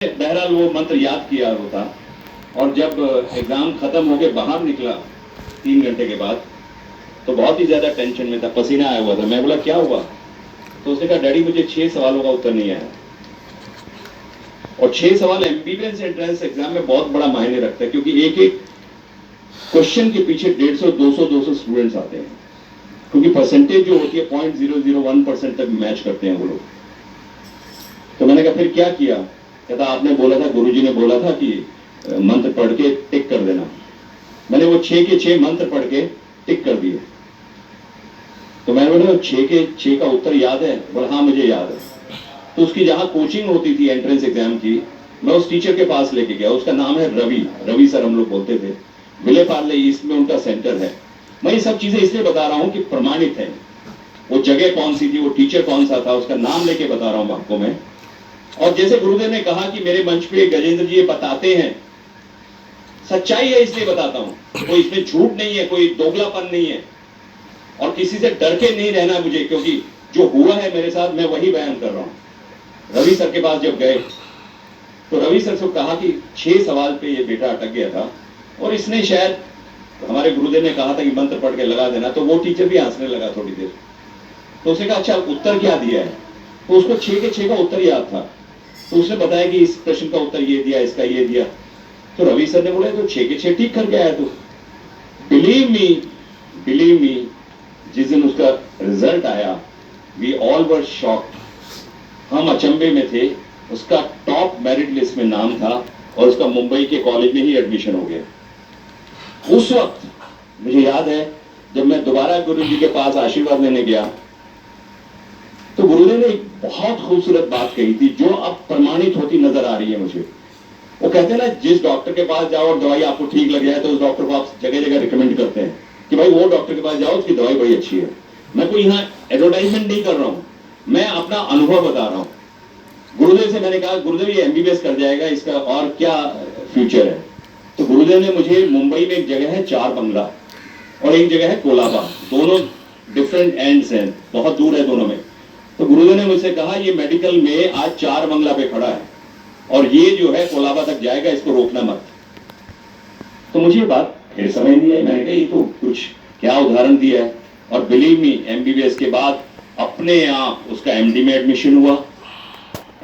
बहरहाल वो मंत्र याद किया होता और जब एग्जाम खत्म होके बाहर निकला 3 घंटे के बाद तो बहुत ही ज्यादा टेंशन में था, पसीना आया हुआ था। मैं बोला क्या हुआ? तो उसने कहा डैडी मुझे 6 सवालों का उत्तर नहीं आया। और 6 सवाल एमबीबीएस एंट्रेंस एग्जाम में बहुत बड़ा मायने रखता है, क्योंकि एक एक क्वेश्चन के पीछे 150, 200 स्टूडेंट्स आते हैं, क्योंकि परसेंटेज जो होती है 0.001% तक मैच करते हैं वो लोग। तो मैंने कहा फिर क्या किया? कहता आपने बोला था, गुरुजी ने बोला था कि मंत्र पढ़ के टिक कर देना। मैंने वो 6 के 6 मंत्र पढ़ के टिक कर दिए। तो मैंने बोला 6 के 6 का उत्तर याद है? बोला हाँ मुझे याद है। तो उसकी जहां कोचिंग होती थी एंट्रेंस एग्जाम की, मैं उस टीचर के पास लेके गया। उसका नाम है रवि सर हम लोग बोलते थे। विले पार्ले ईस्ट में उनका सेंटर है। मैं ये सब चीजें इसलिए बता रहा हूं कि प्रमाणित है। वो जगह कौन सी थी, वो टीचर कौन सा था, उसका नाम लेके बता रहा हूं आपको मैं। और जैसे गुरुदेव ने कहा कि मेरे मंच पे गजेंद्र जी ये बताते हैं, सच्चाई है इसलिए बताता हूं। कोई इसमें झूठ नहीं है, कोई दोगलापन नहीं है, और किसी से डर के नहीं रहना मुझे, क्योंकि जो हुआ है मेरे साथ मैं वही बयान कर रहा हूं। रवि सर के पास जब गए तो रवि सर से कहा कि 6 सवाल पे ये बेटा अटक गया था और इसने शायद, हमारे गुरुदेव ने कहा था कि मंत्र पढ़ के लगा देना, तो वो टीचर भी हंसने लगा थोड़ी देर। तो उसने कहा अच्छा उत्तर क्या दिया है? तो उसको 6 के 6 का उत्तर याद था। तो उसने बताया कि इस प्रश्न का उत्तर ये दिया, इसका ये दिया। तो रवि सर ने बोला तो 6 के 6 ठीक करके आया तू। बिलीव मी, जिस दिन उसका रिजल्ट आया वी ऑल वर शॉक्ड। हम अचंभे में थे। उसका टॉप मेरिट लिस्ट में नाम था और उसका मुंबई के कॉलेज में ही एडमिशन हो गया। उस वक्त मुझे याद है जब मैं दोबारा गुरु जी के पास आशीर्वाद लेने गया तो गुरुदेव ने एक बहुत खूबसूरत बात कही थी, जो अब प्रमाणित होती नजर आ रही है मुझे। वो कहते हैं ना, जिस डॉक्टर के पास जाओ और दवाई आपको ठीक लग जाए तो उस डॉक्टर को आप जगह जगह रिकमेंड करते हैं कि भाई वो डॉक्टर के पास जाओ, उसकी दवाई बड़ी अच्छी है। मैं कोई यहाँ एडवर्टाइजमेंट नहीं कर रहा हूं, मैं अपना अनुभव बता रहा हूं। गुरुदेव से मैंने कहा गुरुदेव ये एमबीबीएस कर जाएगा, इसका और क्या फ्यूचर है? तो गुरुदेव ने मुझे, मुंबई में एक जगह है 4 बंगला और एक जगह है कोलाबा, दोनों डिफरेंट एंड्स हैं, बहुत दूर है दोनों में। तो गुरुदेव ने मुझसे कहा ये मेडिकल में आज 4 बंगला पे खड़ा है और ये जो है कोलाबा तक जाएगा, इसको रोकना मत। तो मुझे ये बात फिर समझ नहीं आई। मैंने कहा ये तो कुछ क्या उदाहरण दिया है। और बिलीव मी, एमबीबीएस के बाद अपने आप उसका एमडी में एडमिशन हुआ।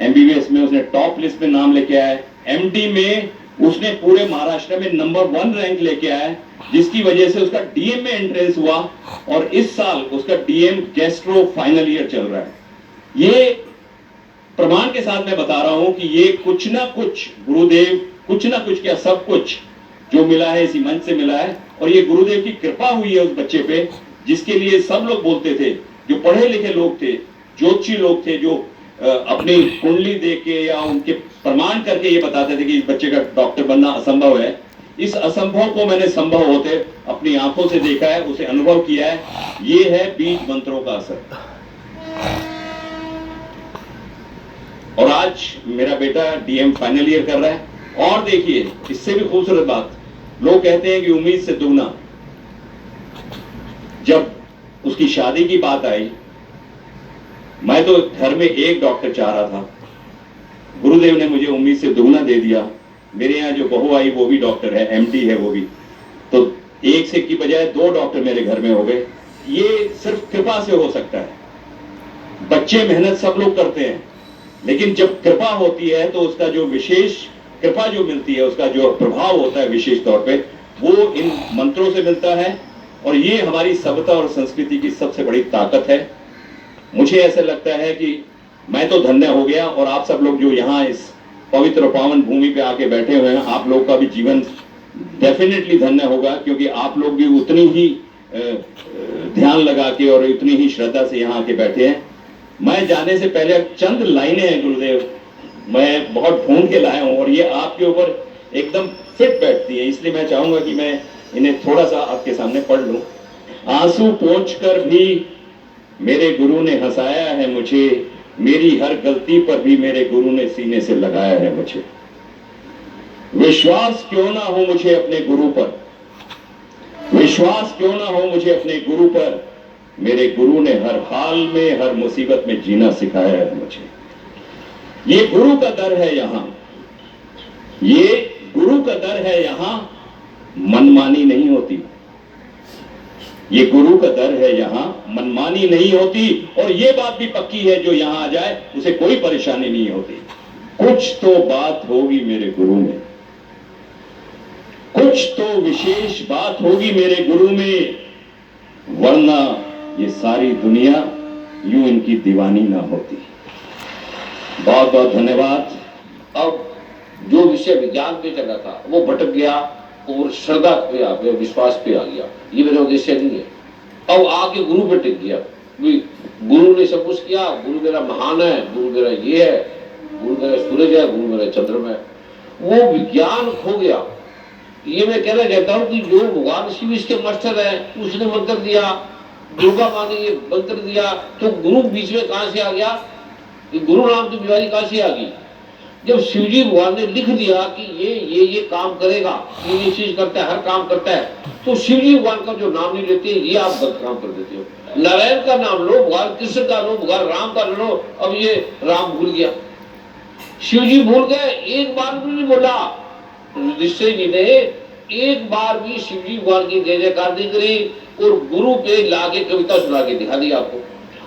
एमबीबीएस में उसने टॉप लिस्ट में नाम लेके आया। एमडी में उसने पूरे महाराष्ट्र में नंबर 1 रैंक लेके आया, जिसकी वजह से उसका डीएम में एंट्रेंस हुआ और इस साल उसका डीएम गैस्ट्रो फाइनल ईयर चल रहा है। ये प्रमाण के साथ मैं बता रहा हूं कि ये कुछ ना कुछ गुरुदेव, कुछ ना कुछ क्या सब कुछ जो मिला है इसी मंच से मिला है। और ये गुरुदेव की कृपा हुई है उस बच्चे पे, जिसके लिए सब लोग बोलते थे, जो पढ़े लिखे लोग थे, ज्योतिषी लोग थे, जो अपनी कुंडली देख के या उनके प्रमाण करके ये बताते थे कि इस बच्चे का डॉक्टर बनना असंभव है। इस असंभव को मैंने संभव होते अपनी आंखों से देखा है, उसे अनुभव किया है। ये है बीज मंत्रों का असर। और आज मेरा बेटा डीएम फाइनल ईयर कर रहा है। और देखिए इससे भी खूबसूरत बात, लोग कहते हैं कि उम्मीद से दुगना। जब उसकी शादी की बात आई, मैं तो घर में एक डॉक्टर चाह रहा था, गुरुदेव ने मुझे उम्मीद से दुगना दे दिया। मेरे यहाँ जो बहू आई वो भी डॉक्टर है, एमडी है वो भी। तो एक से की बजाय 2 डॉक्टर मेरे घर में हो गए। ये सिर्फ कृपा से हो सकता है। बच्चे मेहनत सब लोग करते हैं, लेकिन जब कृपा होती है तो उसका जो विशेष कृपा जो मिलती है, उसका जो प्रभाव होता है विशेष तौर पे, वो इन मंत्रों से मिलता है। और ये हमारी सभ्यता और संस्कृति की सबसे बड़ी ताकत है। मुझे ऐसा लगता है कि मैं तो धन्य हो गया, और आप सब लोग जो यहाँ इस पवित्र पावन भूमि पे आके बैठे हुए हैं, आप लोग का भी जीवन डेफिनेटली धन्य होगा, क्योंकि आप लोग भी उतनी ही ध्यान लगा के और उतनी ही श्रद्धा से यहाँ आके बैठे हैं। मैं जाने से पहले चंद लाइनें हैं गुरुदेव, मैं बहुत ढूंढ के लाया हूं और ये आपके ऊपर एकदम फिट बैठती है, इसलिए मैं चाहूंगा कि मैं इन्हें थोड़ा सा आपके सामने पढ़ लूं। आंसू पोंछ कर भी मेरे गुरु ने हंसाया है मुझे, मेरी हर गलती पर भी मेरे गुरु ने सीने से लगाया है मुझे। विश्वास क्यों ना हो मुझे अपने गुरु पर, विश्वास क्यों ना हो मुझे अपने गुरु पर, मेरे गुरु ने हर हाल में, हर मुसीबत में जीना सिखाया है मुझे। ये गुरु का दर है यहाँ, ये गुरु का दर है, यहां मनमानी नहीं होती। ये गुरु का दर है, यहां मनमानी नहीं होती। और ये बात भी पक्की है, जो यहां आ जाए उसे कोई परेशानी नहीं होती। कुछ तो बात होगी मेरे गुरु में, कुछ तो विशेष बात होगी मेरे गुरु में, वरना ये सारी दुनिया यूं इनकी दीवानी ना होती। बहुत बहुत धन्यवाद। अब जो विषय विज्ञान पे चला था वो भटक गया और श्रद्धा पे आ गया, विश्वास पे आ गया। ये मेरा उद्देश्य नहीं है। अब आके गुरु पे टिक गया, गुरु ने सब कुछ किया, गुरु मेरा महान है, गुरु मेरा ये है, गुरु मेरा सूरज है, गुरु मेरा चंद्रमा है। वो विज्ञान खो गया। ये मैं कहना चाहता हूँ कि जो भगवान शिव इसके मास्टर है, उसने मंत्र दिया, दुर्गा माँ ने ये मंत्र दिया, तो गुरु बीच में कहां से आ गया? गुरु नाम की बीमारी कहां से आ गई? जब शिवजी भगवान ने लिख दिया कि ये काम करेगा, ये चीज करता है, हर काम करता है, तो शिवजी भगवान का जो नाम नहीं लेते, ये आप गलत काम कर देते हो। नारायण का नाम लो, भगवान कृष्ण का लो, भगवान राम का लो, अब ये राम भूल गया, शिवजी भूल गए। एक बार भी नहीं बोला निश्चय जी ने, एक बार भी शिवजी भगवान की जय जयकार नहीं करी और गुरु पे लाके कविता सुना के दिखा दी आपको।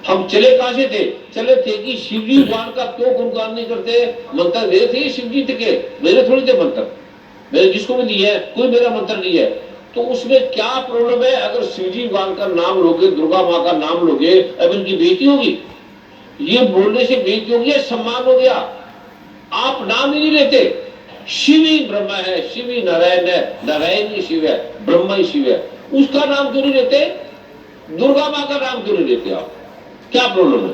हम चले कहां से थे? चले थे कि शिवजी भगवान का क्यों गुणगान नहीं करते? मंत्र मेरे थे शिवजी के, मेरे थोड़ी थे मंत्र, मेरे जिसको भी दिए है, कोई मेरा मंत्र नहीं है। तो उसमें क्या प्रॉब्लम है? अगर शिवजी भगवान का नाम लोगे, दुर्गा माँ का नाम लोगे, अब इनकी बेइज्जती होगी। ये बोलने से बेइज्जती होगी, सम्मान हो गया। आप नाम ही नहीं लेते। शिव ही ब्रह्मा है, शिव ही नारायण है, नारायण ही शिव है, ब्रह्मा ही शिव है। उसका नाम क्यों नहीं लेते? दुर्गा माँ का नाम क्यों नहीं लेते आप? क्या प्रॉब्लम है?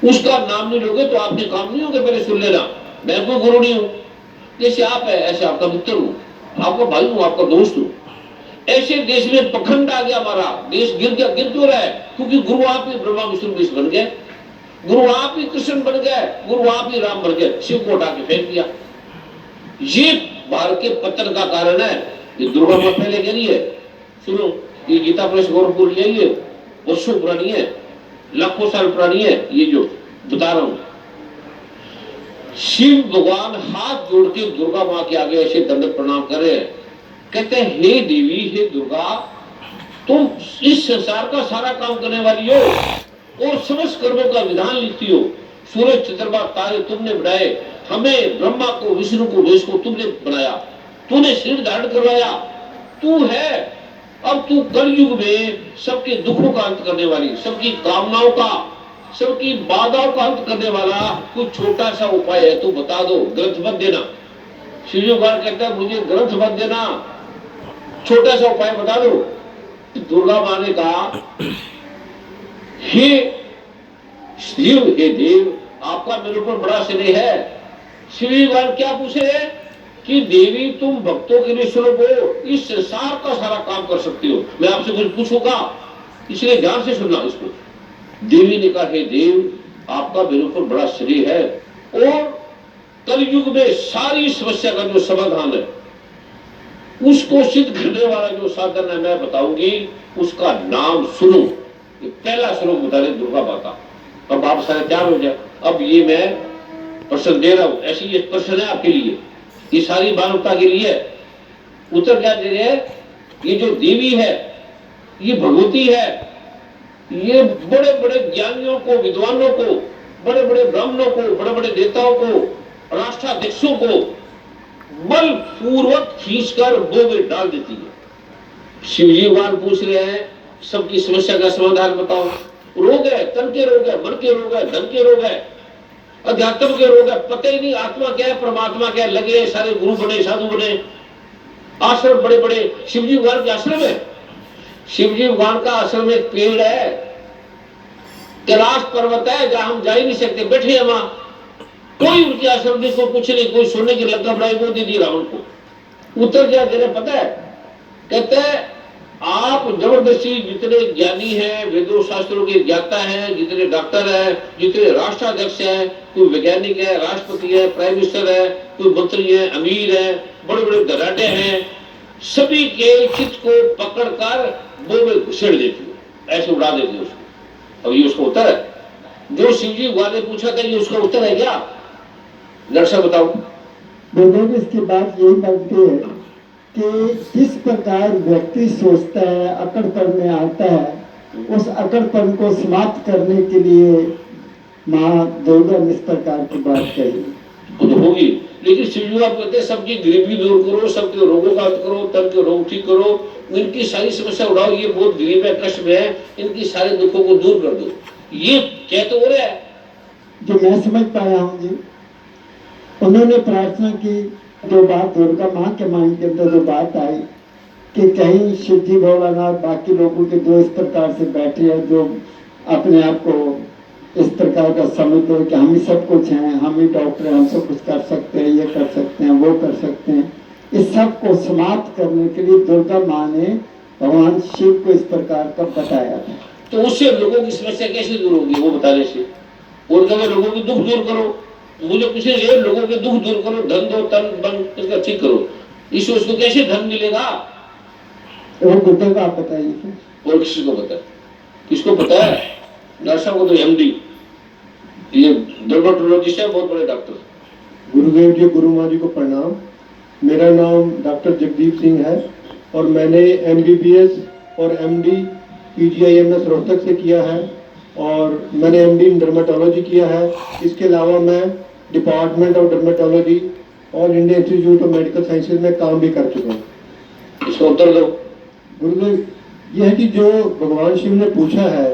उसका नाम नहीं लोगे तो आपके काम नहीं होंगे। पहले सुन लेना, मैं कोई गुरु नहीं हूं। जैसे आप है ऐसे आपका मित्र हूं, आपका भाई हूं, आपका दोस्त हूं। ऐसे देश में पखंड आ गया, हमारा देश गिर गया। गिर क्यों रहा है? क्योंकि गुरु आप ही ब्रह्मा विष्णु महेश बन गए, गुरु आप ही कृष्ण बन गए, गुरु आप ही राम बन गए, शिव को उठा के फेंक दिया। ये भारत के पतन का कारण है। ये दुर्गा माँ पहले कह रही है, सुनो, ये गीता प्रेस गोरखपुर की है, ये वर्षों पुरानी है, लाखों साल पुरानी है, ये जो बता रहा हूं। शिव भगवान हाथ जोड़ के दुर्गा माँ के आगे ऐसे दंडवत प्रणाम करे, कहते हैं हे देवी, हे दुर्गा, तुम इस संसार का सारा काम करने वाली हो और समस्त कर्मों का विधान लिखती हो। सूरज चंद्रमा तारे तुमने बनाए, हमें ब्रह्मा को विष्णु को महेश को तुमने बनाया, तूने शरीर धारण करवाया, तू है। अब तू कलयुग में सबके दुखों का अंत करने वाली, सबकी कामनाओं का, सबकी बाधाओं का अंत करने वाला कोई छोटा सा उपाय है तो बता दो, ग्रंथ मत देना। शिव भगवान कहता है मुझे ग्रंथ मत देना, छोटा सा उपाय बता दो। दुर्गा माँ ने कहा हे शिव, हे देव, आपका मेरे ऊपर बड़ा स्नेह है। शिव भगवान क्या पूछे कि देवी तुम भक्तों के लिए सुलभ हो, इस संसार का सारा काम कर सकती हो, मैं आपसे कुछ पूछूंगा, इसलिए ध्यान से सुनना इसको। देवी ने कहा हे देव, आपका मेरे ऊपर बड़ा स्नेह है और कलयुग में सारी समस्या का जो समाधान है उसको सिद्ध करने वाला जो साधन है मैं बताऊंगी, उसका नाम सुनो। ये पहला श्लोक बता रहे दुर्गा माता। अब आप सारे तैयार हो जाए। अब ये मैं प्रश्न दे रहा हूं, ऐसी ये प्रश्न है आपके लिए, ये सारी मानवता के लिए। उत्तर क्या दे रहे हैं? ये जो देवी है, ये भगवती है, ये बड़े बड़े ज्ञानियों को, विद्वानों को, बड़े बड़े ब्राह्मणों को, बड़े बड़े नेताओं को, राष्ट्राध्यक्षों को बल पूर्वक खींचकर वो में डाल देती है। शिवजी भगवान पूछ रहे हैं सबकी समस्या का समाधान बताओ। रोग है, तन के रोग है, मन के रोग है, धन के रोग है, अध्यात्म के रोग है, पता ही नहीं आत्मा क्या है, परमात्मा क्या है। लगे सारे गुरु बने, साधु बने, आश्रम बड़े बड़े। शिवजी भगवान के आश्रम है, शिवजी भगवान का आश्रम एक पेड़ है, कैलाश पर्वत है, जहां हम जा ही नहीं सकते, बैठे वहां। कोई उनके आश्रम नहीं, कोई कुछ नहीं, कोई सोने की लंका बनाई वो दे दी रावण को। उत्तर क्या दे रहे पता है? कहते हैं आप जबरदस्ती जितने ज्ञानी हैं, वेदों शास्त्रों के ज्ञाता हैं, जितने डॉक्टर हैं, जितने राष्ट्राध्यक्ष हैं, कोई वैज्ञानिक है, राष्ट्रपति है, प्राइम मिनिस्टर है, कोई मंत्री है, अमीर है, बड़े बड़े दराटे हैं, सभी के चित्त को पकड़कर वो में घुसेड़ देती हो, ऐसे उड़ा देती हो उसको। अब ये उसका उत्तर है जो शिवजी भगवान ने पूछा था, ये उसका उत्तर है क्या? दर्शक बताओ। गुरुदेव इसकी बात यही बनती है कि किस प्रकार व्यक्ति सोचता है, अकड़पन में आता है, उस अकड़पन को समाप्त करने के लिए माँ दुर्गा ने इस प्रकार की बात कही। वो तो होगी, लेकिन शिवजी आप कहते हैं सबकी गरीबी दूर करो, सबके रोगों का अंत करो, तन के रोग ठीक करो, इनकी सारी समस्या उड़ाओ, ये बहुत गरीब है, कष्ट में है, इनकी सारे दुखों को दूर कर दो, ये क्या तो हो रहा है। जो मैं समझ पाया हूँ जी, उन्होंने प्रार्थना की, जो बात दुर्गा माँ के मन के अंदर जो बात आई कि कहीं शिव जी भोलानाथ बाकी लोगों के जो इस प्रकार से बैठे हैं, जो अपने आप को इस प्रकार का समझते हैं कि हम ही सब कुछ हैं, हम ही डॉक्टर हैं, हम सब कुछ कर सकते हैं, ये कर सकते हैं, वो कर सकते हैं, इस सब को समाप्त करने के लिए दुर्गा माँ ने भगवान शिव को इस प्रकार का बताया था। तो उससे लोगों की समस्या कैसे दूर होगी वो बताने से, और कभी लोगों के दुख दूर करो, मुझे कुछ नहीं, लोगों के दुख दूर करो, धन दो, तन बन इसका ठीक करो, इससे उसको कैसे धन मिलेगा? वो गुरुदेव आप बताइए। और किसी को पता है? किसको पता है? डॉक्टर साहब को तो एमडी, ये डर्मेटोलॉजिस्ट है, बहुत बड़े डॉक्टर। गुरुदेव जी, गुरु माँ जी को प्रणाम। मेरा नाम डॉक्टर जगदीप सिंह है और मैंने एमबीबीएस और एमडी पीजीआईएमएस रोहतक से किया है और मैंने एमडी इन डर्मेटोलॉजी किया है। इसके अलावा मैं डिपार्टमेंट ऑफ डर्मेटोलॉजी और Indian institute of medical sciences में काम भी कर चुका हूँ। इसको उत्तर दो। गुरुदेव, यह है कि जो भगवान शिव ने पूछा है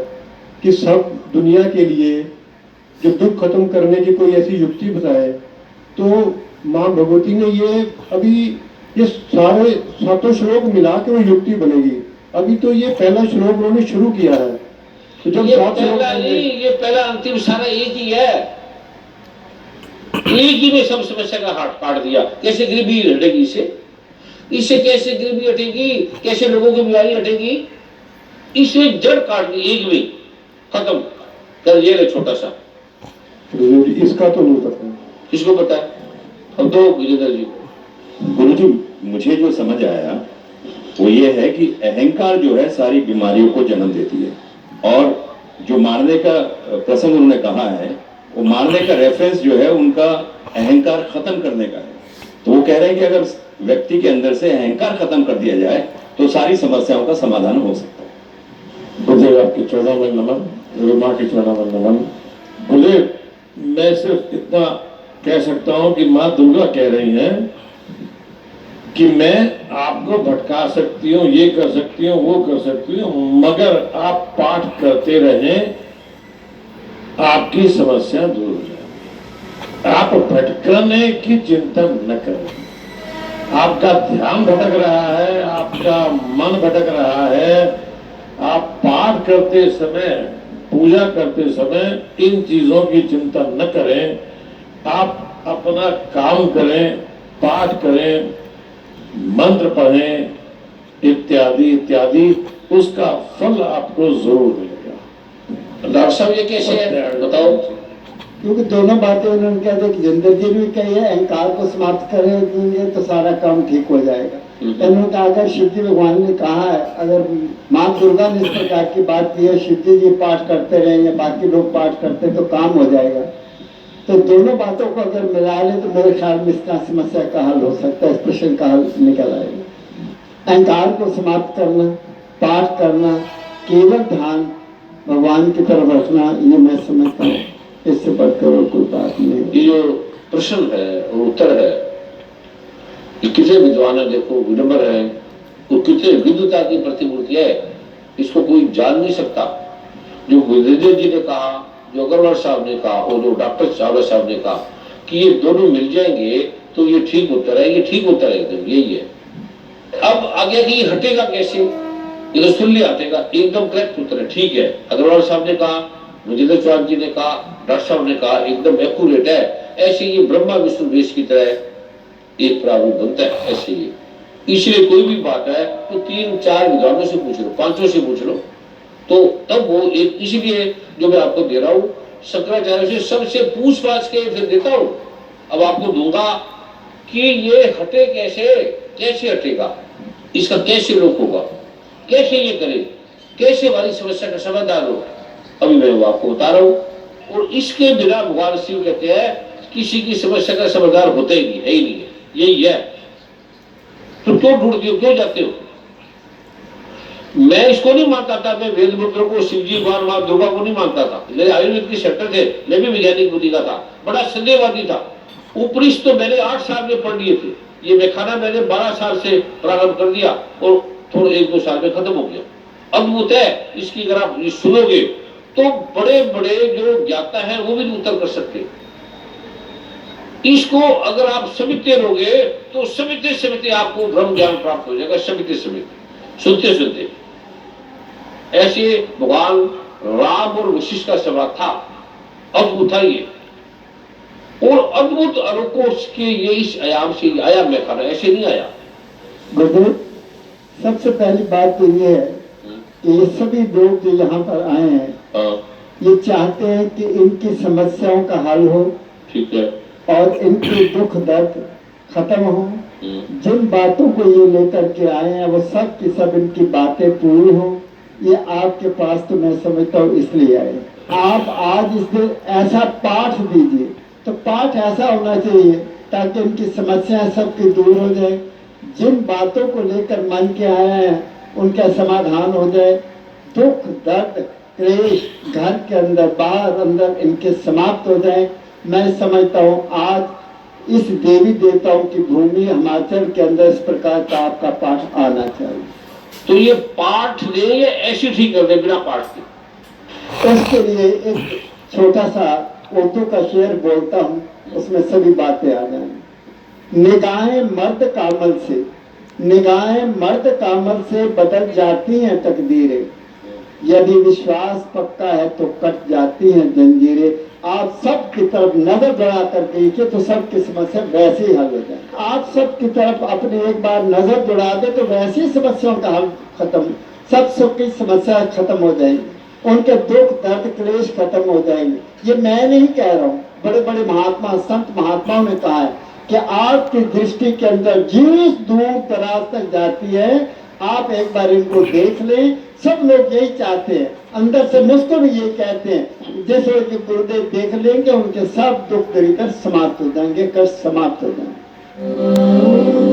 कि सब दुनिया के लिए जो दुख खत्म करने की कोई ऐसी युक्ति बताए, तो माँ भगवती ने ये सारे सातों श्लोक मिला के वो युक्ति बनेगी। अभी तो ये पहला श्लोक उन्होंने शुरू किया है, तो जब ये सात श्लोक पहला नहीं, ये पहला अंतिम सारा एक ही है, एक ही में सब समस्या का हाथ काट दिया। कैसे गरीबी हटेगी इससे कैसे गरीबी हटेगी, कैसे लोगों की बीमारी हटेगी, इसमें जड़ काट दी, एक में खत्म कर। ये ले छोटा सा, इसका तो नहीं पता, किसको पता है? अब तो विजेंद्र जी। गुरु जी, मुझे जो समझ आया वो ये है कि अहंकार जो है सारी बीमारियों को जन्म देती है, और जो मारने का प्रसंग उन्होंने कहा है, वो मारने का रेफरेंस जो है उनका अहंकार खत्म करने का है। तो वो कह रहे हैं कि अगर व्यक्ति के अंदर से अहंकार खत्म कर दिया जाए तो सारी समस्याओं का समाधान हो सकता है। गुरुदेव आपके चरणों में नमन, गुरु माँ के चरणों में नमन। गुरुदेव, मैं सिर्फ इतना कह सकता हूं कि माँ दुर्गा कह रही हैं कि मैं आपको भटका सकती हूँ, ये कर सकती हूँ, वो कर सकती हूँ, मगर आप पाठ करते रहें, आपकी समस्या दूर हो जाए। आप भटकने की चिंता न करें। आपका ध्यान भटक रहा है, आपका मन भटक रहा है, आप पाठ करते समय, पूजा करते समय इन चीजों की चिंता न करें। आप अपना काम करें, पाठ करें, मंत्र पढ़ें, इत्यादि इत्यादि, उसका फल आपको जरूर मिलेगा। डॉक्टर साहब ये कैसे है बताओ? क्योंकि दोनों बातें उन्होंने कहा था कि जिंदगी जी ने कही है, अहंकार को समाप्त करेंगे तो सारा काम ठीक हो जाएगा। उन्होंने कहा अगर शिव जी भगवान ने कहा है, अगर माँ दुर्गा ने इस प्रकार की बात की है, शिव जी पाठ करते रहे या बाकी लोग पाठ करते तो काम हो जाएगा। तो दोनों बातों को अगर मिला ले तो मेरे ख्याल में इसका समस्या का हल हो सकता है, इस प्रश्न का हल निकल आएगा। अहंकार को समाप्त करना, पाठ करना, केवल ध्यान भगवान की तरफ रखना, ये मैं समझता हूँ, इससे बढ़कर और कोई बात नहीं। ये जो प्रश्न है और उत्तर है, ये कितने विद्वान है, देखो विनम्र है, और कितने विद्वता की प्रतिमूर्ति है, इसको कोई जान नहीं सकता। जो गुरुदेव जी ने कहा, जो अग्रवाल साहब ने कहा और जो डॉक्टर चावला साहब ने कहा कि ये दोनों मिल जाएंगे तो ये ठीक उत्तर है, ये ठीक उत्तर है, एकदम यही है। अब आगे कि ये हटेगा कैसे, ये तो सुन लिया, हटेगा, एकदम करेक्ट उत्तर है, ठीक है। अग्रवाल साहब ने कहा, विजेंद्र चौहान जी ने कहा, डॉक्टर साहब ने कहा, एकदम एक्यूरेट है। ऐसे ये ब्रह्मा विष्णु वेश की तरह एक प्रारूप बनता है, ऐसे ही। इसलिए कोई भी बात है तो 3-4 विद्वानों से पूछ लो, 5 से पूछ लो, तो तब वो एक, इसीलिए जो मैं आपको दे रहा हूं शंकराचार्य से सबसे पूछ पाछ के फिर देता हूं। अब आपको दूंगा कि ये हटे कैसे, कैसे हटेगा, इसका कैसे रोक होगा, कैसे ये करे, कैसे हमारी समस्या का समाधान हो, अभी मैं वो आपको बता रहा हूं। और इसके बिना भगवान शिव कहते हैं किसी की समस्या का समाधान होता ही नहीं है, ही नहीं है। यही है। तो क्यों ढूंढते हो, क्यों जाते हो? मैं इसको नहीं मानता था, मैं वेद मंत्रों को, शिव जी, भगवान, मां दुर्गा को नहीं मानता था। मेरे आयुर्वेद के सेक्टर थे, मैं भी वैज्ञानिक बुद्धि का था, बड़ा संदेहवादी था। उपनिषद तो मैंने 8 साल में पढ़ लिए थे, ये मैखाना मैंने 12 साल से प्रारंभ कर दिया और थोड़े 1-2 साल में खत्म हो गया। अद्भुत है, इसकी अगर आप सुनोगे तो बड़े बड़े जो ज्ञाता है वो भी उत्तर कर सकते। इसको अगर आप समझते रहोगे तो समझते समझते आपको ब्रह्म ज्ञान प्राप्त हो जाएगा, समझते समझते, सुनते सुनते। ऐसे भगवान राम और वशिष्ठ का संवाद था, अद्भुत था ये, और अद्भुत अनुकोष के ये इस आयाम से आया मैखाना, ऐसे नहीं आया। गुरुदेव, सबसे पहली बात तो ये है कि ये सभी लोग जो यहाँ पर आए हैं ये चाहते हैं कि इनकी समस्याओं का हल हो, ठीक है, और इनके दुख दर्द खत्म हो। जिन बातों को ये लेकर के आए हैं वो सब की सब इनकी बातें पूरी हो। ये आपके पास तो मैं समझता हूँ इसलिए आए। आप आज इस दिन ऐसा पाठ दीजिए, तो पाठ ऐसा होना चाहिए ताकि इनकी समस्याएं सबकी दूर हो जाए। जिन बातों को लेकर मन के आए हैं उनका समाधान हो जाए। दुख दर्द क्लेश घर के अंदर बाहर अंदर इनके समाप्त हो जाए। मैं समझता हूँ आज इस देवी देवताओं की भूमि हिमाचल के अंदर इस प्रकार का आपका पाठ आना चाहिए। तो ये पाठ ने ये ऐसे ठीक कर दे बिना पाठ के। उसके लिए एक छोटा सा उर्दू का शेर बोलता हूँ, उसमें सभी बातें आ जाएंगी। निगाहें मर्द कामल से, निगाहें मर्द कामल से बदल जाती हैं तकदीरें, यदि विश्वास पक्का है तो कट जाती हैं जंजीरें। आप सब की तरफ नजर दौड़ा कर देखिए तो सबकी समस्या वैसे ही हल हो जाए। आप सब की तरफ अपने एक बार नजर दौड़ा दे तो वैसी समस्याओं का हल खत्म, सब की समस्या खत्म हो जाएगी, उनके दुख दर्द क्लेश खत्म हो जाएंगे। ये मैं नहीं कह रहा हूँ, बड़े बड़े महात्मा संत महात्माओं ने कहा है कि आपकी दृष्टि के अंदर जिस दूर दराज तक जाती है आप एक बार इनको देख लें। सब लोग यही चाहते हैं, अंदर से मुझको भी यही कहते हैं, जैसे कि गुरुदेव देख लेंगे उनके सब दुख दरिद्र समाप्त हो जाएंगे, कष्ट समाप्त हो जाएंगे।